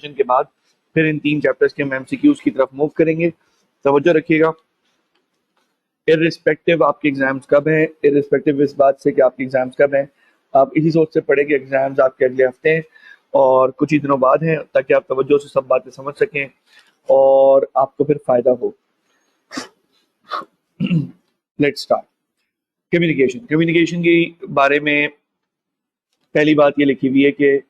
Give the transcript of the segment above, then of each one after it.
Revision के बाद फिर इन 3 चैप्टर्स के हम एमसीक्यूज की तरफ मूव करेंगे। तवज्जो रखिएगा। इर्रिस्पेक्टिव आपके एग्जाम्स कब हैं, इर्रिस्पेक्टिव इस बात से कि आपके एग्जाम्स कब हैं, आप इसी सोच से पढ़ें कि एग्जाम्स आपके अगले हफ्ते हैं और कुछ ही दिनों बाद हैं, ताकि आप तवज्जो से सब बातें समझ सकें और आपको फिर फायदा हो। Let's start. कम्युनिकेशन के बारे में पहली बात ये लिखी हुई है कि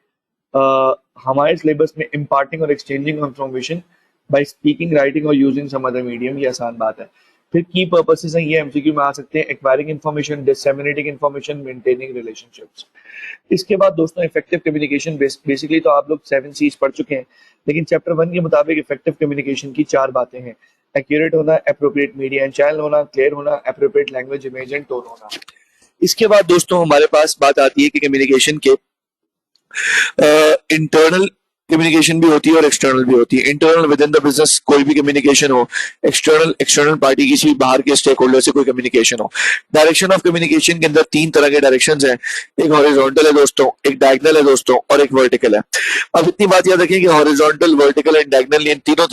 हमारे सिलेबस में इम्पार्टिंग और exchanging information by speaking, writing और यूजिंग सम अदर मीडियम, ये आसान बात है। फिर की पर्पसेस हैं, ये एमसीक्यू में आ सकते हैं। Acquiring information, disseminating information, maintaining relationships. इसके बाद दोस्तों इफेक्टिव कम्युनिकेशन, बेसिकली तो आप लोग 7 C's पढ़ चुके हैं, लेकिन चैप्टर 1 के मुताबिक इफेक्टिव कम्युनिकेशन की 4 बातें हैं। एक्यूरेट होना, एप्रोप्रिएट मीडिया एंड चैनल होना, क्लियर होना, appropriate language, image and tone होना। इसके बाद दोस्तों हमारे पास बात आती है कि कम्युनिकेशन के इंटरनल कम्युनिकेशन भी होती है और एक्सटर्नल भी होती है। Internal with in the business कोई भी कम्युनिकेशन हो, एक्सटर्नल पार्टी किसी बाहर के स्टेक होल्डर से कोई कम्युनिकेशन हो। डायरेक्शन ऑफ कम्युनिकेशन के अंदर 3 तरह के डायरेक्शंस हैं, एक हॉरिजॉन्टल है दोस्तों, एक डायगोनल है दोस्तों और एक वर्टिकल है। अब इतनी बात याद रखें कि हॉरिजॉन्टल, वर्टिकल एंड डायगोनल, इन तीनों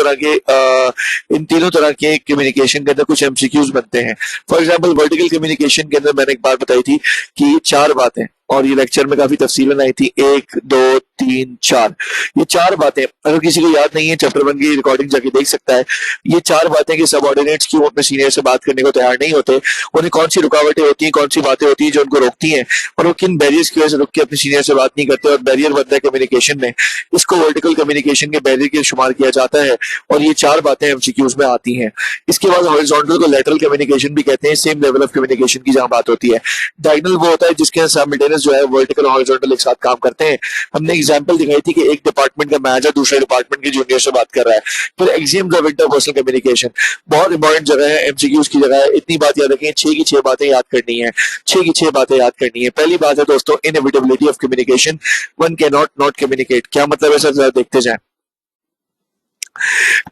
तरह के कम्युनिकेशन के अंदर कुछ एमसीक्यूज बनते हैं। फॉर एग्जाम्पल वर्टिकल कम्युनिकेशन के अंदर मैंने एक बात बताई थी कि ये 4 बातें, और ये लेक्चर में काफी तफसीलन आई थी, 1 2 3 4, ये 4 बातें अगर किसी को याद नहीं है चैप्टर 1 की रिकॉर्डिंग जाके देख सकता है। ये 4 बातें कि सबऑर्डिनेट्स क्यों अपने सीनियर से बात करने को तैयार नहीं होते, उन्हें कौन सी रुकावटें होती हैं, कौन सी बातें होती हैं जो उनको रोकती हैं, और वो किन बैरियर्स की वजह से रुक के अपने सीनियर से बात नहीं करते और बैरियर बनता है कम्युनिकेशन में। इसको वर्टिकल कम्युनिकेशन के बैरियर के शुमार किया जाता है और ये 4 बातें एमसीक्यूज में आती हैं। इसके बाद हॉरिजॉन्टल को लैटरल कम्युनिकेशन भी कहते हैं, सेम लेवल ऑफ कम्युनिकेशन की जहां बात होती है। डायगोनल वो होता है जिसके साइमल्टेनियस जो है वर्टिकल और हॉरिजॉन्टल एक साथ काम करते हैं। हमने एग्जांपल दिखाई थी कि एक डिपार्टमेंट का मैनेजर दूसरे डिपार्टमेंट के जूनियर से बात कर रहा है। फिर एक्सियम्स ऑफ इंटरपर्सनल कम्युनिकेशन बहुत इंपॉर्टेंट जगह है, एमसीक्यूज की जगह है। इतनी बात याद रखें, 6 की 6 बातें याद करनी है, 6 की 6 बातें याद करनी है। पहली बात है दोस्तों inevitability of communication, one can not communicate. क्या मतलब है सर, जरा देखते जाएं।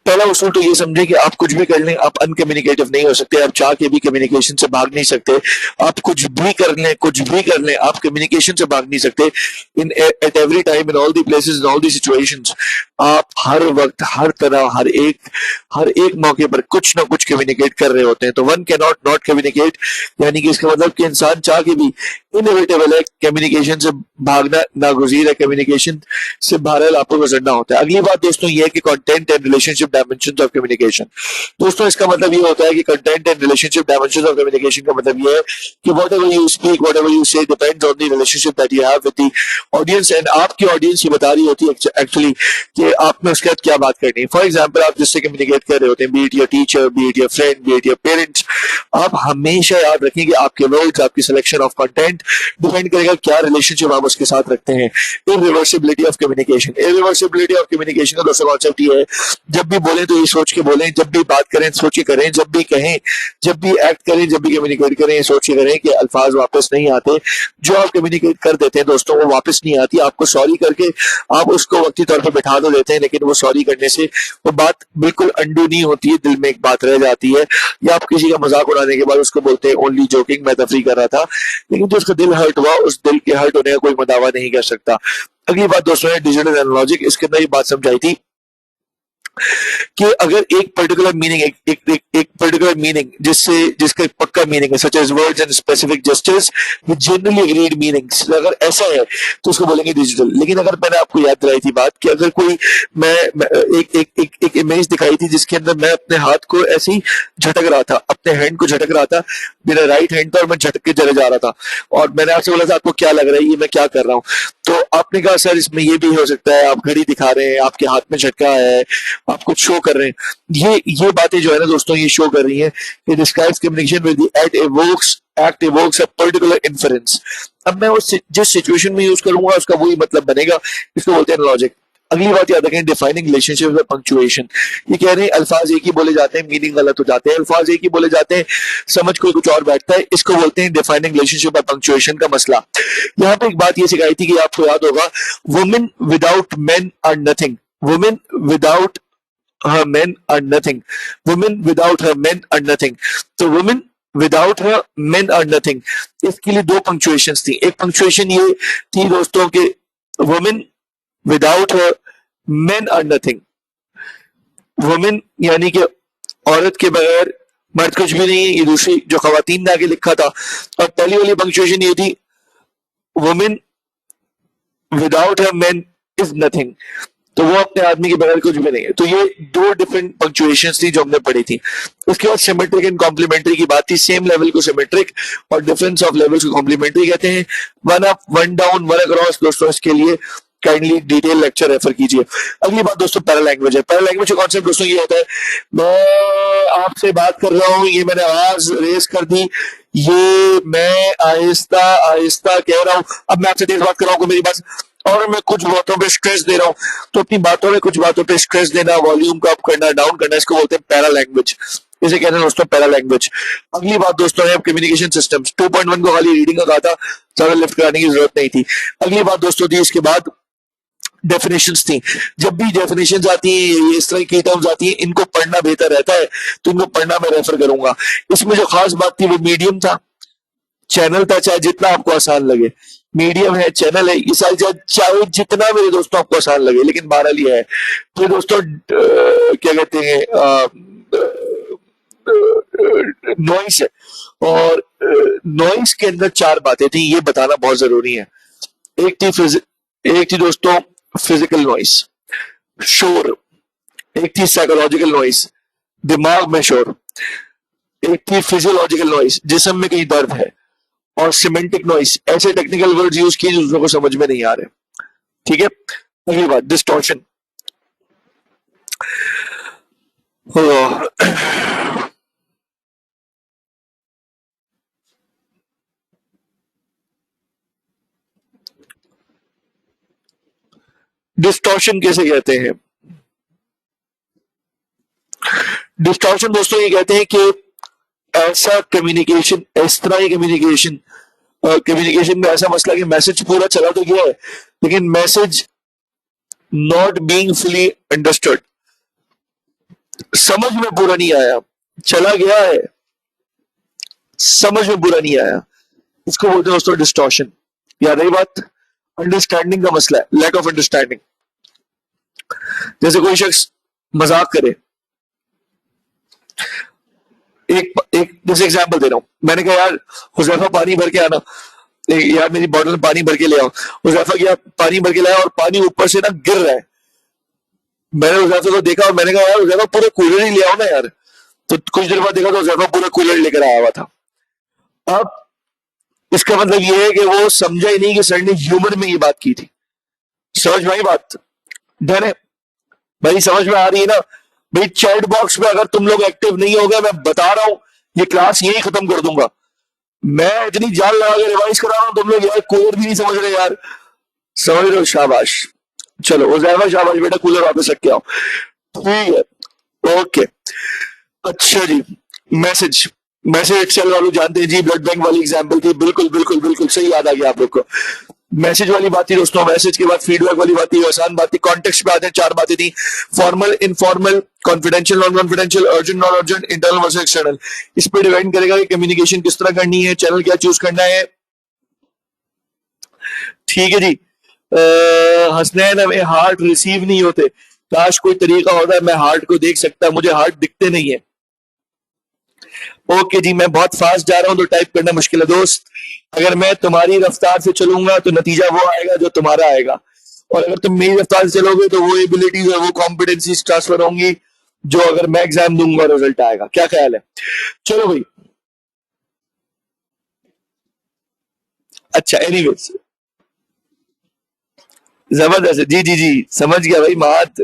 पहला उसूल तो ये समझे कि आप कुछ भी कर लें, आप अनकम्युनिकेटिव नहीं हो सकते, आप चाह के भी कम्युनिकेशन से भाग नहीं सकते। आप कुछ भी कर लें, आप कम्युनिकेशन से भाग नहीं सकते। In at every time, in all the places, in all the situations, आप हर वक्त, हर तरह, हर एक मौके पर कुछ ना कुछ कम्युनिकेट कर रहे होते हैं। तो वन कैन नॉट कम्युनिकेट, यानी कि इसका मतलब कि इंसान चाह के भी इनएविटेबल है, कम्युनिकेशन से भागना नागुज़ीर है, कम्युनिकेशन से बहरहाल आपको गुजरना होता है। अगली बात दोस्तों ये है कि content and relationship dimensions of communication. दोस्तों इसका मतलब ये होता है कि content and relationship dimensions of communication का मतलब ये है कि whatever you speak, whatever you say depends on the relationship that you have with the audience, and आपकी ऑडियंस ये बता रही होती है एक्चुअली कि आप में उसके साथ क्या बात करनी है। फॉर एग्जाम्पल आप जिससे कम्युनिकेट कर रहे होते हैं, B it your teacher, B it your friend, B it your parents, आप हमेशा याद रखें कि आपके वर्ड्स, आपकी सिलेक्शन ऑफ कंटेंट डिपेंड करेगा क्या रिलेशनशिप आप उसके साथ रखते हैं। Irreversibility of communication, irreversibility of communication का दोस्तों कॉन्सेप्ट ये है, जब भी बोलें तो ये सोच के बोलें, जब भी बात करें सोच के करें, जब भी कहें, जब भी एक्ट करें, जब भी कम्युनिकेट करें, सोच के करें कि अल्फाज वापस नहीं आते। जो आप कम्युनिकेट कर देते हैं दोस्तों वो वापस नहीं आती। आपको सॉरी करके आप उसको वक्ती तौर पर बैठा तो देते हैं, लेकिन वो सॉरी करने से वो बात बिल्कुल अंडू नहीं होती है, दिल में एक बात रह जाती है। या आप किसी का मजाक उड़ाने के बाद उसको बोलते हैं ओनली जोकिंग, मैं तफरी कर रहा था, लेकिन जो उसका दिल हर्ट हुआ, उस दिल के हर्ट होने का कोई मदावा नहीं कर सकता। अगली बात दोस्तों है डिजिटल एनालॉजिक। इसके अंदर ये बात समझाई थी कि अगर एक पर्टिकुलर मीनिंग, एक पर्टिकुलर मीनिंग जिसका एक पक्का मीनिंग है, such as words and specific gestures with generally agreed meanings, अगर ऐसा है तो उसको बोलेंगे डिजिटल। लेकिन अगर मैंने आपको याद दिलाई थी बात कि अगर कोई मैं एक इमेज दिखाई थी जिसके अंदर मैं अपने हाथ को ऐसे ही झटक रहा था, अपने हैंड को झटक रहा था, मेरा राइट हैंड था और मैं झटक के चले जा रहा था, और मैंने आपसे बोला था आपको क्या लग रहा है ये मैं क्या कर रहा हूँ, तो आपने कहा सर इसमें ये भी हो सकता है, आप घड़ी दिखा रहे हैं, आपके हाथ में झटका है, आप कुछ शो कर रहे हैं। ये बातें जो है ना दोस्तों, ये शो कर रही हैं कि describes communication with the act evokes a particular inference। अब मैं उस जिस सिचुएशन में यूज करूंगा उसका वही मतलब बनेगा, इसको बोलते हैं लॉजिक। अगली बात याद रखें डिफाइनिंग रिलेशनशिप विद पंक्चुएशन। ये कह रहे हैं अल्फाज एक ही बोले जाते हैं, मीनिंग गलत हो जाते हैं, अल्फाज एक ही बोले जाते हैं, समझ कोई कुछ और बैठता है, इसको बोलते हैं डिफाइनिंग रिलेशनशिप बाय पंक्चुएशन का मसला। यहाँ पे एक बात ये सिखाई थी कि आपको याद होगा, women without men are nothing, women without her men are nothing, women without her men are nothing। तो women without her men are nothing, इसके लिए 2 पंक्चुएशंस थी। एक पंक्चुएशन ये थी दोस्तों के women without her men are nothing. Women यानी कि औरत के बगैर मर्द कुछ भी नहीं है, ये दूसरी जो खवातीन ने आगे लिखा था। और पहली वाली पंक्चुएशन ये थी, women without her man is nothing. तो वो अपने आदमी के बगैर कुछ भी नहीं है। तो ये दो डिफरेंट पंक्चुएशन थी जो हमने पढ़ी थी। उसके बाद सिमेट्रिक एंड कॉम्प्लीमेंट्री की बात थी। सेम लेवल को सिमेट्रिक और डिफरेंस ऑफ लेवल्स को कॉम्प्लीमेंट्री कहते हैं। One up, one down, one across, दोस्तों इसके लिए काइंडली डिटेल लेक्चर रेफर कीजिए। अगली बात दोस्तों पैरा लैंग्वेज है। पैरा लैंग्वेज का कॉन्सेप्ट दोस्तों ये होता है, मैं आपसे बात कर रहा हूं, ये मैंने आवाज रेस कर दी, ये मैं आहिस्ता आहिस्ता कह रहा हूं, अब मैं आपसे तेज बात कर रहा हूं, मेरी बात, और मैं कुछ बातों पे स्ट्रेस दे रहा हूं, तो अपनी बातों में कुछ बातों पे स्ट्रेस देना, वॉल्यूम को अप करना, डाउन करना, इसको बोलते हैं पैरा लैंग्वेज। इसे कहते हैं दोस्तों पैरा लैंग्वेज। अगली बात दोस्तों है कम्युनिकेशन सिस्टम्स। 2.1 को खाली रीडिंग का कहा था, ज्यादा लिफ्ट कराने की जरूरत नहीं थी। अगली बात दोस्तों थी इसके बाद डेफिनेशंस थी। जब भी डेफिनेशंस आती है, ये इस तरह की टर्म्स आती है, इनको पढ़ना बेहतर रहता है, तो इनको पढ़ना मैं रेफर करूंगा। इसमें जो खास बात थी वो मीडियम था, चैनल था, चाहे जितना आपको आसान लगे, मीडियम है, चैनल है, ये सारी चाहे जितना मेरे दोस्तों आपको आसान लगे, लेकिन बहरहाल ये है। तो दोस्तों क्या कहते हैं, नॉइस है, और नॉइस के अंदर चार बातें थी, ये बताना बहुत जरूरी है। एक थी एक थी दोस्तों फिजिकल नॉइस, शोर। एक थी साइकोलॉजिकल नॉइस, दिमाग में शोर। एक थी फिजियोलॉजिकल नॉइस, जिस्म में कहीं दर्द है। और सिमेंटिक नॉइस, ऐसे टेक्निकल वर्ड यूज किए जो दूसरों को समझ में नहीं आ रहे। ठीक है। अगली बात डिस्टॉर्शन। डिस्टॉर्शन कैसे कहते हैं? डिस्टॉर्शन दोस्तों ये कहते हैं कि ऐसा कम्युनिकेशन, इस तरह की कम्युनिकेशन, कम्युनिकेशन में ऐसा मसला कि मैसेज पूरा चला तो गया है, लेकिन message not being fully understood, समझ में पूरा नहीं आया, चला गया है, समझ में पूरा नहीं आया, इसको बोलते हैं दोस्तों डिस्टॉर्शन। याद रही बात? अंडरस्टैंडिंग का मसला है, लैक ऑफ अंडरस्टैंडिंग। जैसे कोई शख्स मजाक करे, एक जैसे एग्जांपल दे रहा हूं, मैंने कहा यार हुजैफा पानी भर के आना, यार मेरी बॉटल में पानी भर के ले आओ। हुजैफा गया, पानी भर के लाया, और पानी ऊपर से ना गिर रहा है। मैंने हुजैफा को देखा और मैंने कहा यार हुजैफा पूरा कूलर ही ले आओ ना यार। तो कुछ देर बाद देखा तो हुजैफा पूरा कूलर लेकर आया हुआ था। अब इसका मतलब ये है कि वो समझा ही नहीं कि सर ने ह्यूमर में ये बात की थी। समझ में आई बात? डन है भाई, समझ में आ रही है ना भाई? चैट बॉक्स में अगर तुम लोग एक्टिव नहीं हो गए, मैं बता रहा हूं, ये क्लास यही खत्म कर दूंगा। मैं इतनी जान लगा के रिवाइज करा रहा हूं, तुम लोग यार कूलर भी नहीं समझ रहे यार। समझ रहे हो? शाबाश। चलो उजैफा शाबाश बेटा, कूलर वापस रख के आओ। ठीक है, ओके। अच्छा जी, मैसेज। मैसेज एक्सेल वालों जानते हैं जी, ब्लड बैंक वाली एग्जांपल थी, बिल्कुल बिल्कुल बिल्कुल सही याद आ गया आप लोग को। मैसेज वाली बात थी दोस्तों, मैसेज के बाद फीडबैक वाली बात थी, आसान बात थी। कॉन्टेक्स्ट पे आते हैं, चार बातें थी, formal, informal, confidential, non confidential, urgent, non urgent, internal versus external. इस पे डिपेंड करेगा कि कम्युनिकेशन किस तरह करनी है, चैनल क्या चूज करना है। ठीक है जी। हसनैन, हमें हार्ट रिसीव नहीं होते, काश कोई तरीका होता है मैं हार्ट को देख सकता, मुझे हार्ट दिखते नहीं है। ओके जी, मैं बहुत फास्ट जा रहा हूं तो टाइप करना मुश्किल है दोस्त। अगर मैं तुम्हारी रफ्तार से चलूंगा तो नतीजा वो आएगा जो तुम्हारा आएगा, और अगर तुम मेरी रफ्तार से चलोगे तो वो एबिलिटीज और वो कॉम्पिटेंसीज ट्रांसफर होंगी जो अगर मैं एग्जाम दूंगा रिजल्ट आएगा। क्या ख्याल है? चलो भाई। अच्छा, एनीवेज, जबरदस्त है जी जी जी, समझ गया भाई मात।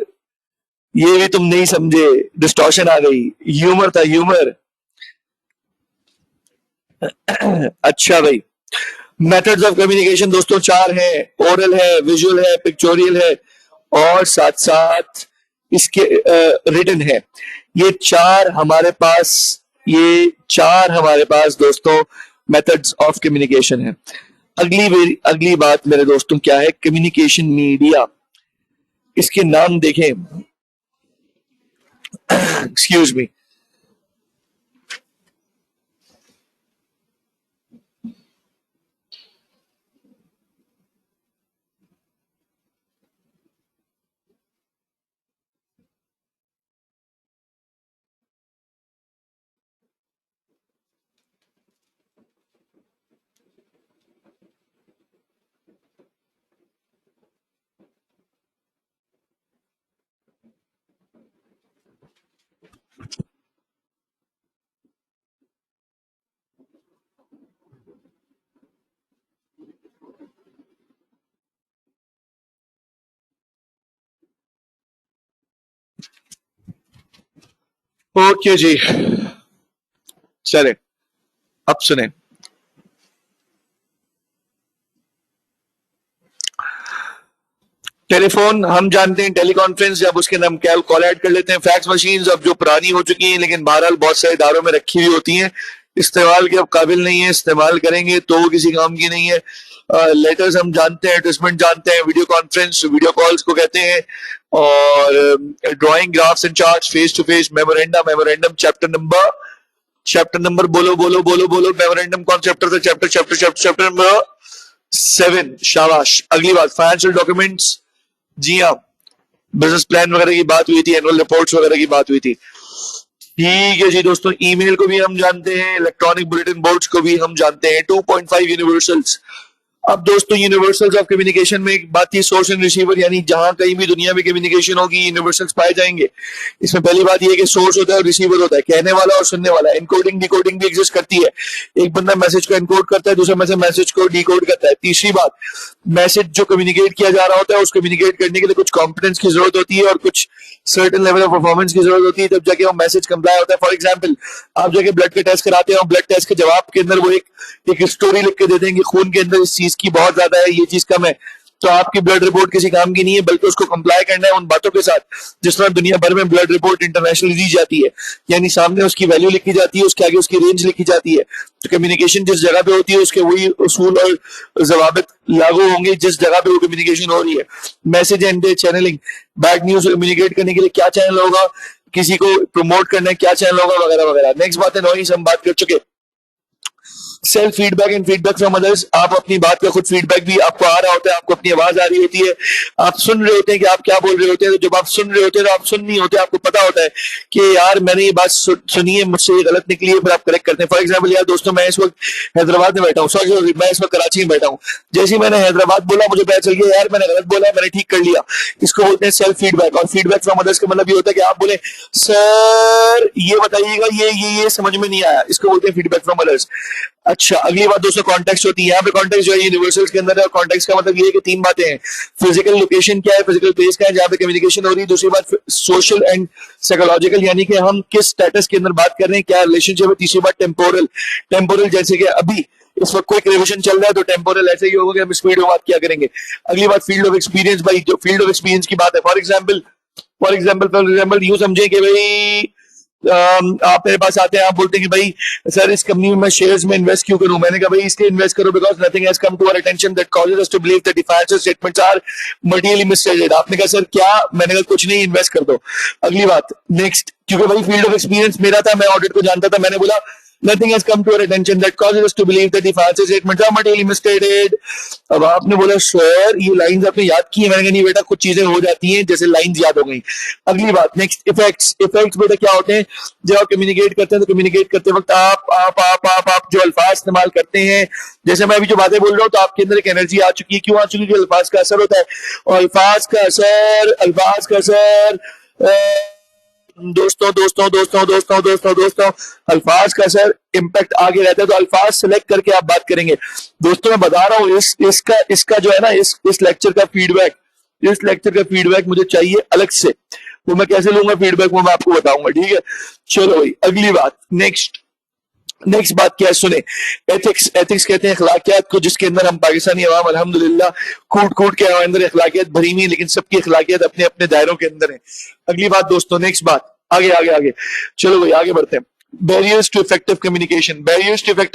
ये भी तुम नहीं समझे, डिस्टॉर्शन आ गई, ह्यूमर था ह्यूमर। अच्छा भाई, मेथड्स ऑफ कम्युनिकेशन दोस्तों चार हैं, ओरल है, विजुअल है, पिक्चोरियल है, और साथ साथ इसके रिटन है। ये चार हमारे पास, ये चार हमारे पास दोस्तों मेथड्स ऑफ कम्युनिकेशन है। अगली बात मेरे दोस्तों क्या है, कम्युनिकेशन मीडिया। इसके नाम देखें, एक्सक्यूज मी, ओके जी, चले अब सुने। टेलीफोन हम जानते हैं, टेलीकॉन्फ्रेंस जब उसके नाम क्या कॉल ऐड कर लेते हैं। फैक्स मशीन्स अब जो पुरानी हो चुकी हैं लेकिन बहरहाल बहुत सारे इदारों में रखी हुई होती हैं, इस्तेमाल के अब काबिल नहीं है, इस्तेमाल करेंगे तो वो किसी काम की नहीं है। लेटर्स हम जानते हैं, एडवर्टाइजमेंट जानते हैं, वीडियो कॉन्फ्रेंस वीडियो कॉल्स को कहते हैं, और drawing graphs and charts, face to face, memorandum memorandum, chapter number बोलो बोलो बोलो बोलो, मेमोरेंडम कौन चैप्टर था? Chapter chapter chapter chapter number 7। शाबाश। अगली बात, फाइनेंशियल डॉक्यूमेंट्स। जी हाँ, बिजनेस प्लान वगैरह की बात हुई थी, एनुअल रिपोर्ट्स वगैरह की बात हुई थी। ठीक है जी दोस्तों, ईमेल को भी हम जानते हैं, इलेक्ट्रॉनिक बुलेटिन बोर्ड्स को भी हम जानते हैं। 2.5 यूनिवर्सल्स। अब दोस्तों यूनिवर्सल्स ऑफ कम्युनिकेशन में एक बात थी, सोर्स एंड रिसीवर, यानी जहां कहीं भी दुनिया में कम्युनिकेशन होगी यूनिवर्सल्स पाए जाएंगे। इसमें पहली बात यह है कि सोर्स होता है और रिसीवर होता है, कहने वाला और सुनने वाला। इनकोडिंग डिकोडिंग भी एग्जिस्ट करती है, एक बंदा मैसेज को एनकोड करता है, दूसरा मैसेज को डिकोड करता है। तीसरी बात, मैसेज जो कम्युनिकेट किया जा रहा होता है, उस कम्युनिकेट करने के लिए कुछ कॉम्पिटेंस की जरूरत होती है और कुछ सर्टेन लेवल ऑफ परफॉर्मेंस की जरूरत होती है, तब जाके वो मैसेज कंप्लाई होता है। फॉर एग्जाम्पल, आप जाके ब्लड का टेस्ट कराते हो, ब्लड टेस्ट के जवाब के अंदर वो एक स्टोरी लिख के देते हैं कि खून के अंदर इस चीज की बहुत ज्यादा है, ये चीज कम है, तो आपकी ब्लड रिपोर्ट किसी काम की नहीं है, बल्कि उसको कंप्लाई करना है उन बातों के साथ जिस तरह दुनिया भर में ब्लड रिपोर्ट इंटरनेशनल दी जाती है, यानी सामने उसकी वैल्यू लिखी जाती है, उसके आगे उसकी रेंज लिखी जाती है। तो कम्युनिकेशन जिस जगह पे होती है उसके वही उसूल और जवाबित लागू होंगे जिस जगह पे वो कम्युनिकेशन हो रही है। Message and channelling, bad news communicate करने के लिए क्या चैनल होगा, किसी को प्रमोट करना है क्या चैनल होगा, वगैरह वगैरह। नेक्स्ट बात है नॉइस, हम बात कर चुके। Self feedback and feedback from others, आप अपनी बात का खुद फीडबैक भी आपको आ रहा होता है, आपको अपनी आवाज आ रही होती है, आप सुन रहे होते हैं कि आप क्या बोल रहे होते हैं। तो जब आप सुन रहे होते हैं तो आप सुन नहीं होते, आपको पता होता है कि यार मैंने ये बात सुनी है, मुझसे ये गलत निकली है, फिर आप करेक्ट करते हैं। फॉर एग्जाम्पल यार दोस्तों, मैं इस वक्त हैदराबाद में बैठा हूँ, सॉरी मैं इस वक्त कराची में बैठा हूँ, जैसे ही मैंने हैदराबाद बोला मुझे पता चल गया यार मैंने गलत बोला, मैंने ठीक कर लिया। इसको बोलते हैं सेल्फ फीडबैक। और फीडबैक फ्रॉम अदर्स का मतलब ये होता है कि आप बोले सर ये बताइएगा ये समझ में नहीं आया, इसको बोलते हैं फीडबैक फ्रॉम अदर्स। अच्छा, अगली बात दोस्तों कॉन्टेक्स्ट होती है। यहाँ पे कॉन्टेक्स्ट जो है यूनिवर्सल्स के अंदर है, और कॉन्टेक्स्ट का मतलब ये है कि तीन बातें हैं। फिजिकल लोकेशन क्या है, फिजिकल प्लेस क्या है जहाँ पे कम्युनिकेशन हो रही है। दूसरी बात सोशल एंड साइकोलॉजिकल, यानी कि हम किस स्टेटस के अंदर बात कर रहे हैं, क्या रिलेशनशिप है। तीसरी बात टेम्पोरल, टेम्पोरल जैसे कि अभी इस वक्त कोई रिविजन चल रहा है तो टेम्पोरल ऐसे ही होगा कि हम स्पीड में बात क्या करेंगे। अगली बात फील्ड ऑफ एक्सपीरियंस, भाई जो फील्ड ऑफ एक्सपीरियंस की बात है, फॉर एग्जाम्पल यूं समझे कि भाई आप मेरे पास आते हैं, आप बोलते हैं कि भाई सर इस कंपनी में मैं शेयर्स में इन्वेस्ट क्यों करूं। मैंने कहा भाई इसलिए इन्वेस्ट करो because nothing has come to our attention that causes us to believe that the financial statements are materially misstated. आपने कहा सर क्या, मैंने कहा कुछ नहीं, इन्वेस्ट कर दो। अगली बात नेक्स्ट, क्योंकि भाई फील्ड ऑफ एक्सपीरियंस मेरा था, मैं ऑडिट को जानता था, मैंने बोला nothing has come to our attention that causes us to believe that the financial statements are materially misstated। अब आपने बोला सर ये लाइंस आपने याद की है, मैंने कहा नहीं बेटा कुछ चीजें हो जाती हैं जैसे लाइंस याद हो गई। अगली बात नेक्स्ट, इफेक्ट्स। इफेक्ट्स बेटा क्या होते हैं, जब आप कम्युनिकेट करते हैं तो कम्युनिकेट करते वक्त आप जो अल्फाज इस्तेमाल करते हैं, जैसे मैं अभी जो बातें बोल रहा हूँ तो आपके अंदर एक एनर्जी आ चुकी है, क्यों आ चुकी है, अल्फाज का असर होता है। और अल्फाज का असर दोस्तों अल्फाज का असर इम्पैक्ट आगे रहता है, तो अल्फाज सिलेक्ट करके आप बात करेंगे। दोस्तों मैं बता रहा हूँ इसका जो है ना इस लेक्चर का फीडबैक मुझे चाहिए अलग से, वो मैं कैसे लूंगा फीडबैक वो मैं आपको बताऊंगा, ठीक है। चलो भाई अगली बात नेक्स्ट बात क्या है सुने, एथिक्स कहते हैं अखलाकियात को, जिसके अंदर हम पाकिस्तानी अवाम अल्हम्दुलिल्लाह कूट के हमारे अंदर अखलाकियात भरी हुई है, लेकिन सबकी अखलाकियात अपने अपने दायरों के अंदर है। अगली बात दोस्तों, नेक्स्ट बात, आगे चलो भाई आगे बढ़ते हैं। बैरियर्स टू इफेक्टिव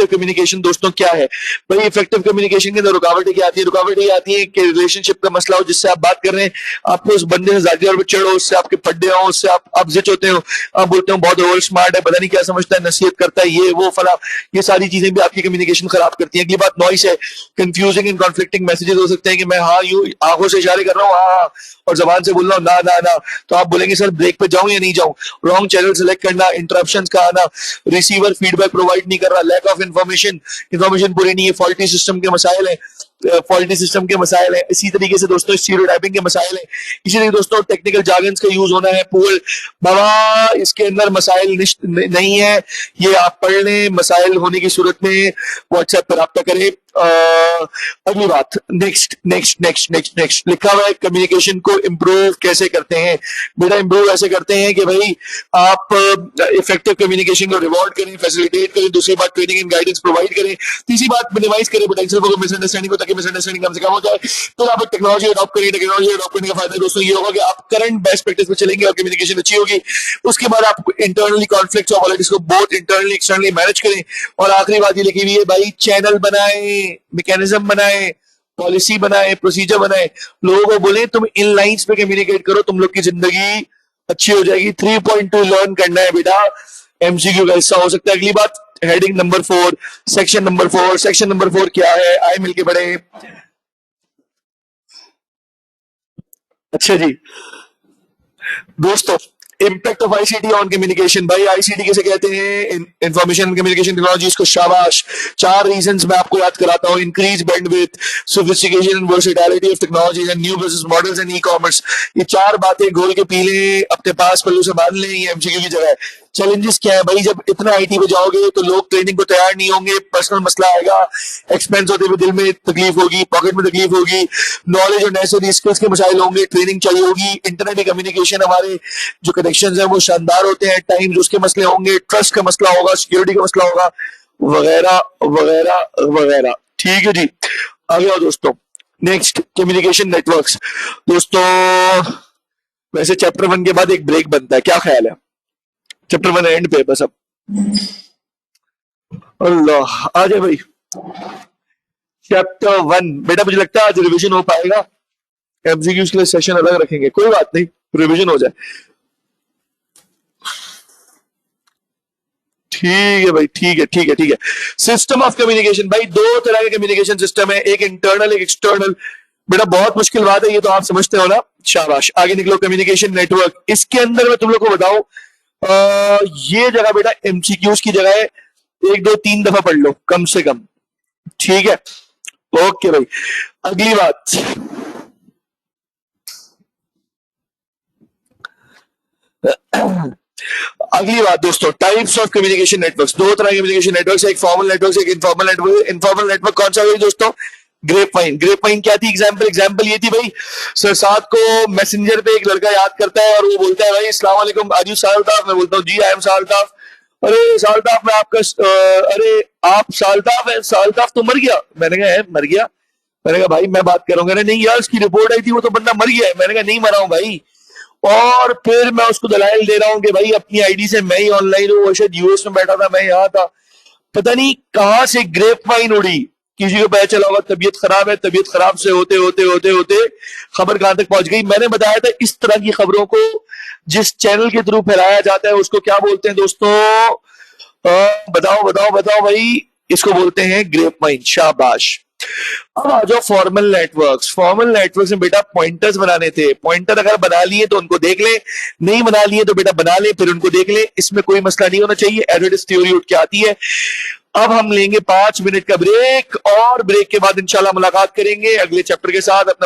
कम्युनिकेशन दोस्तों क्या है भाई। इफेक्टिव कम्युनिकेशन के अंदर रुकावटें क्या आती है, रुकावटें आती है कि रिलेशनशिप का मसला हो, जिससे आप बात कर रहे हैं, आपको उस बंदे से जाती और चढ़ो, उससे आपके फड्डे हो, उससे आप जिच होते हो, आप बोलते हो बहुत ओवर स्मार्ट है, पता नहीं क्या समझता है, नसीहत करता है, ये वो फला, ये सारी चीजें भी आपकी कम्युनिकेशन खराब करती है। अगली बात नॉइस है, कंफ्यूजिंग एंड कॉन्फ्लिक्टिंग मैसेजेस हो सकते हैं कि मैं हाँ यूं आंखों से इशारे कर रहा हूँ हाँ, और जबान से बोल रहा हूँ ना, तो आप बोलेंगे सर ब्रेक पे जाऊं या नहीं जाऊं। रॉन्ग चैनल सेलेक्ट करना, इंटरप्शंस का आना, रिसीवर फीडबैक प्रोवाइड नहीं कर रहा, लैक ऑफ इंफॉर्मेशन पूरी नहीं है, फॉल्टी सिस्टम के मसाइल हैं। फॉल्टी सिस्टम के मसाइल हैं, इसी तरीके से दोस्तों स्टीरियोटाइपिंग के मसाइल हैं, इसी तरीके दोस्तों टेक्निकल जार्गन्स का यूज होना है, पूल बाबा इसके अंदर मसाइल नहीं है, ये आप पढ़ लें, मसाइल होने की सूरत में व्हाट्सएप पर रब्ता करें। अगली बात, next next next next next लिखा हुआ है कम्युनिकेशन को इम्प्रूव कैसे करते हैं। बेटा इम्प्रूव ऐसे करते हैं कि भाई आप इफेक्टिव कम्युनिकेशन को रिवॉर्ड करें, फैसिलिटेट करें, दूसरी बात ट्रेनिंग एंड गाइडेंस प्रोवाइड करें, तीसरी बात मिनिमाइज करें पोटेंशियल फॉर मिसअंडरस्टैंडिंग को, ताकि मिसअंडरस्टैंडिंग कम से कम हो जाए। तो आप टेक्नोलॉजी अडॉप्ट करें, टेक्नोलॉजी अडॉप्ट करने का फायदा दोस्तों ये होगा कि आप करंट बेस्ट प्रैक्टिस पे चलेंगे और कम्युनिकेशन अच्छी होगी। उसके बाद आप इंटरनली कॉन्फ्लिक्ट्स और पॉलिटिक्स को बोथ इंटरनली एक्सटर्नली मैनेज करें। और आखिरी बात ये लिखी हुई है भाई, चैनल बनाए, मैकेनिज्म बनाए, पॉलिसी बनाए, प्रोसीजर बनाए, लोगों को बोले तुम इन लाइंस पे कम्युनिकेट करो, तुम लोग की जिंदगी अच्छी हो जाएगी। 3.2 लर्न करना है बेटा, एमसीक्यू का हिस्सा हो सकता है। अगली बात, heading number 4, section number 4। Section number 4 क्या है, आए मिलके पढ़े। अच्छा जी दोस्तों, impact of ICT on communication. भाई आईसीटी किसे कहते हैं, इंफॉर्मेशन कम्युनिकेशन टेक्नोलॉजीज को शाबाश। 4 रीजंस मैं आपको याद कराता हूं, increase bandwidth, sophistication and versatility of technologies and new business models and e commerce. ये 4 बातें घोल के पी लें, अपने पास पल्लू से बांध लें, ये एमसीक्यू की जगह है। चैलेंजेस क्या है भाई, जब इतना आईटी पे जाओगे तो लोग ट्रेनिंग को तैयार नहीं होंगे, पर्सनल मसला आएगा, एक्सपेंस होते हुए दिल में तकलीफ होगी, पॉकेट में तकलीफ होगी, नॉलेज और नेसेसरी स्किल्स के मसाइल होंगे, ट्रेनिंग चाहिए होगी, इंटरनेट कम्युनिकेशन हमारे जो कनेक्शन है वो शानदार होते हैं, टाइम उसके मसले होंगे, ट्रस्ट का मसला होगा, सिक्योरिटी का मसला होगा, वगैरह वगैरह वगैरह। ठीक है जी, आगे आओ दोस्तों। Next, communication networks. दोस्तों वैसे चैप्टर 1 के बाद एक ब्रेक बनता है, क्या ख्याल है? चैप्टर 1 एंड पे बस अब। अल्लाह आ जाए भाई। चैप्टर 1 बेटा मुझे लगता है आज रिवीजन हो पाएगा, एमसीक्यूज के लिए सेशन अलग रखेंगे, कोई बात नहीं, रिवीजन हो जाए। ठीक है भाई, ठीक है ठीक है ठीक है। सिस्टम ऑफ कम्युनिकेशन, भाई 2 तरह के कम्युनिकेशन सिस्टम है, एक इंटरनल एक एक्सटर्नल। बेटा बहुत मुश्किल बात है, ये तो आप समझते हो ना, शाबाश। आगे निकलो, कम्युनिकेशन नेटवर्क। इसके अंदर मैं तुम लोग को बताऊं, ये जगह बेटा एमसीक्यूज की जगह है, 1 2 3 दफा पढ़ लो कम से कम, ठीक है? ओके भाई, अगली बात, अगली बात दोस्तों, टाइप्स ऑफ कम्युनिकेशन नेटवर्क्स। 2 तरह के कम्युनिकेशन नेटवर्क्स, एक फॉर्मल नेटवर्क, एक इनफॉर्मल नेटवर्क। इनफॉर्मल नेटवर्क कौन सा है दोस्तों? ग्रेपवाइन। ग्रेपवाइन क्या थी? एग्जांपल ये थी भाई, सर साथ को मैसेंजर पे एक लड़का याद करता है और वो बोलता है भाई अस्सलाम वालेकुम, आर यू साल्ताफ? मैं बोलता हूँ जी आई एम साल्ताफ। अरे साल्ताफ मैं आपका अरे आप साल्ताफ है? साल्ताफ तो मर गया। मैंने कहा मर गया? मैंने कहा भाई मैं बात करूंगा। नहीं यार उसकी रिपोर्ट आई थी, वो तो बंदा मर गया है। मैंने कहा नहीं मरा हूं भाई। और फिर मैं उसको दलाइल दे रहा हूं कि भाई अपनी आईडी से मैं ही ऑनलाइन हूं, वो शायद यूएस में बैठा था, मैं यहाँ था। पता नहीं कहां से ग्रेप वाइन उड़ी, किसी को पता चला होगा तबीयत खराब है, तबीयत खराब से होते होते होते होते खबर कहां तक पहुंच गई। मैंने बताया था इस तरह की खबरों को जिस चैनल के थ्रू फैलाया जाता है उसको क्या बोलते हैं दोस्तों? बताओ बताओ बताओ भाई, इसको बोलते हैं ग्रेप वाइन। शाबाश। अब आ जाओ फॉर्मल नेटवर्क्स। फॉर्मल नेटवर्क्स में बेटा पॉइंटर्स बनाने थे। पॉइंटर अगर बना लिए तो उनको देख ले, नहीं बना लिए तो बेटा बना ले फिर उनको देख ले, इसमें कोई मसला नहीं होना चाहिए। एज थ्योरी उठ के आती है। अब हम लेंगे 5 मिनट का ब्रेक और ब्रेक के बाद इंशाल्लाह मुलाकात करेंगे अगले चैप्टर के साथ। अपना